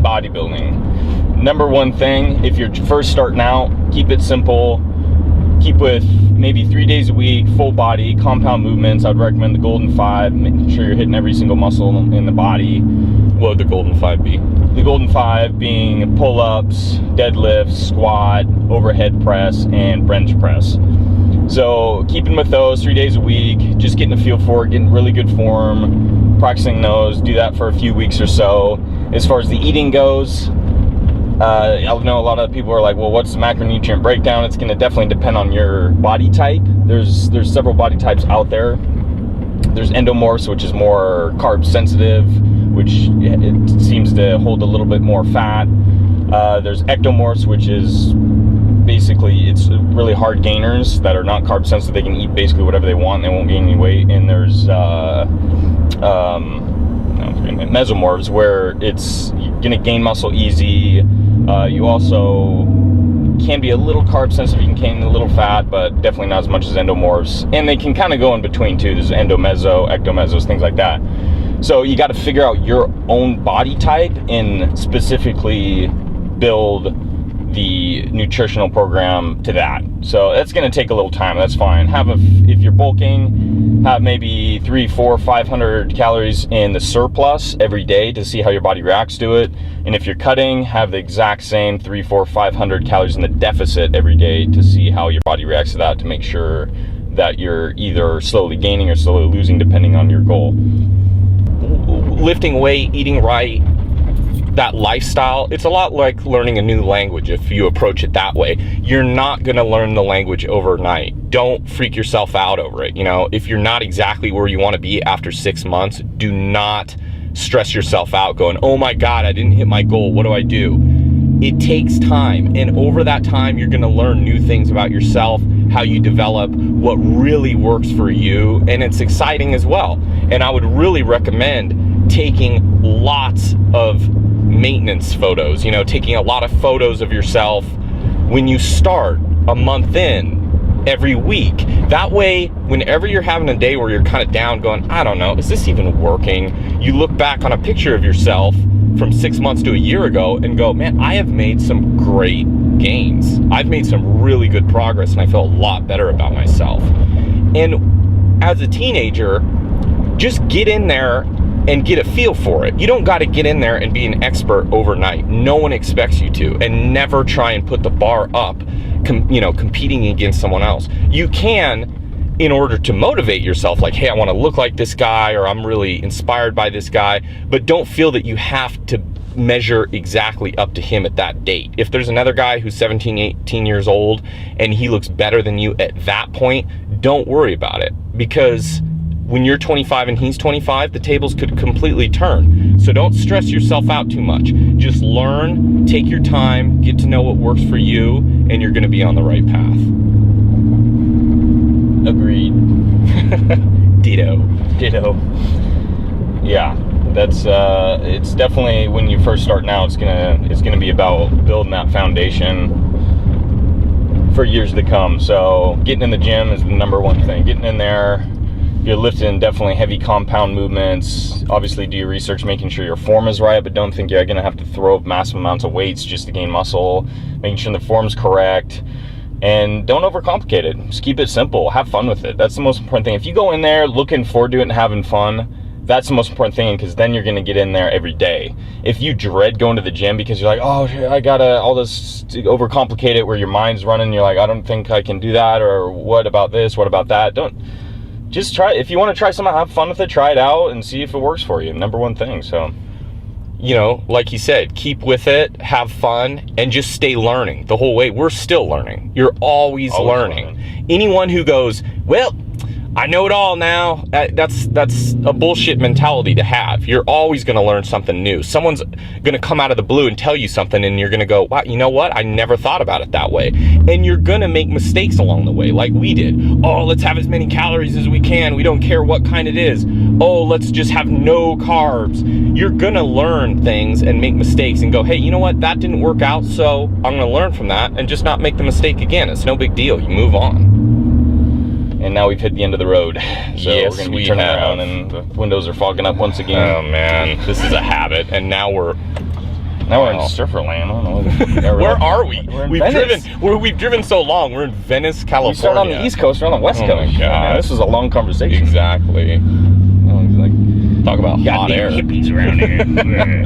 bodybuilding. Number one thing, if you're first starting out, keep it simple. Keep with maybe 3 days a week, full body, compound movements. I'd recommend the Golden 5, making sure you're hitting every single muscle in the body. What would the Golden 5 be? The Golden 5 being pull-ups, deadlifts, squat, overhead press, and bench press. So keeping with those 3 days a week, just getting a feel for it, getting really good form, practicing those, do that for a few weeks or so. As far as the eating goes, I know a lot of people are like, well, what's the macronutrient breakdown? It's going to definitely depend on your body type. There's several body types out there. There's endomorphs, which is more carb sensitive, which it seems to hold a little bit more fat. There's ectomorphs, which is basically, it's really hard gainers that are not carb sensitive. They can eat basically whatever they want, they won't gain any weight. And there's mesomorphs, where it's going to gain muscle easy. You also can be a little carb sensitive, you can gain a little fat, but definitely not as much as endomorphs. And they can kind of go in between too. There's endomeso, ectomesos, things like that. So you got to figure out your own body type and specifically build the nutritional program to that. So that's going to take a little time. That's fine. If you're bulking, have maybe 300, 400, 500 calories in the surplus every day to see how your body reacts to it. And if you're cutting, have the exact same 300, 400, 500 calories in the deficit every day to see how your body reacts to that, to make sure that you're either slowly gaining or slowly losing depending on your goal. Lifting weight, eating right, that lifestyle, it's a lot like learning a new language if you approach it that way. You're not gonna learn the language overnight. Don't freak yourself out over it. You know, if you're not exactly where you wanna be after 6 months, do not stress yourself out going, oh my God, I didn't hit my goal, what do I do? It takes time, and over that time, you're gonna learn new things about yourself, how you develop, what really works for you, and it's exciting as well. And I would really recommend taking lots of maintenance photos, you know, taking a lot of photos of yourself when you start, a month in, every week. That way, whenever you're having a day where you're kind of down going, I don't know, is this even working? You look back on a picture of yourself from 6 months to a year ago and go, man, I have made some great gains. I've made some really good progress, and I feel a lot better about myself. And as a teenager, just get in there and get a feel for it. You don't got to get in there and be an expert overnight. No one expects you to. And never try and put the bar up, competing against someone else. You can, in order to motivate yourself, like, hey, I want to look like this guy, or I'm really inspired by this guy, but don't feel that you have to measure exactly up to him at that date. If there's another guy who's 17, 18 years old and he looks better than you at that point, don't worry about it, because when you're 25 and he's 25, the tables could completely turn. So don't stress yourself out too much. Just learn, take your time, get to know what works for you, and you're gonna be on the right path. Agreed. Ditto. Yeah, that's it's definitely, when you first start now, it's gonna be about building that foundation for years to come. So getting in the gym is the number one thing. Getting in there, you're lifting definitely heavy compound movements. Obviously do your research, making sure your form is right, but don't think you're gonna have to throw up massive amounts of weights just to gain muscle. Making sure the form's correct, and don't overcomplicate it. Just keep it simple, have fun with it. That's the most important thing. If you go in there looking forward to it and having fun, that's the most important thing, because then you're gonna get in there every day. If you dread going to the gym because you're like, oh, I gotta all this to overcomplicate it, where your mind's running, you're like, I don't think I can do that, or what about this, what about that? Just try. If you want to try something, have fun with it, try it out and see if it works for you. Number one thing. So, you know, like you said, keep with it, have fun, and just stay learning the whole way. We're still learning. You're always learning. Anyone who goes, well, I know it all now, that's a bullshit mentality to have. You're always going to learn something new. Someone's going to come out of the blue and tell you something, and you're going to go, wow, you know what? I never thought about it that way. And you're going to make mistakes along the way, like we did. Oh, let's have as many calories as we can. We don't care what kind it is. Oh, let's just have no carbs. You're going to learn things and make mistakes and go, hey, you know what? That didn't work out, so I'm going to learn from that and just not make the mistake again. It's no big deal. You move on. And now we've hit the end of the road. So yes, we're going to be turning around, and the windows are fogging up once again. Oh man, this is a habit. And now we're Now we're Wow. in surfer land. I don't know. Where are we? We're in We've Venice. driven so long. We're in Venice, California. We started on the East Coast, we're on the West Oh Coast. my God. Man, this was a long conversation. Exactly. You know, he's like, Talk about hot goddamn air. hippies around here.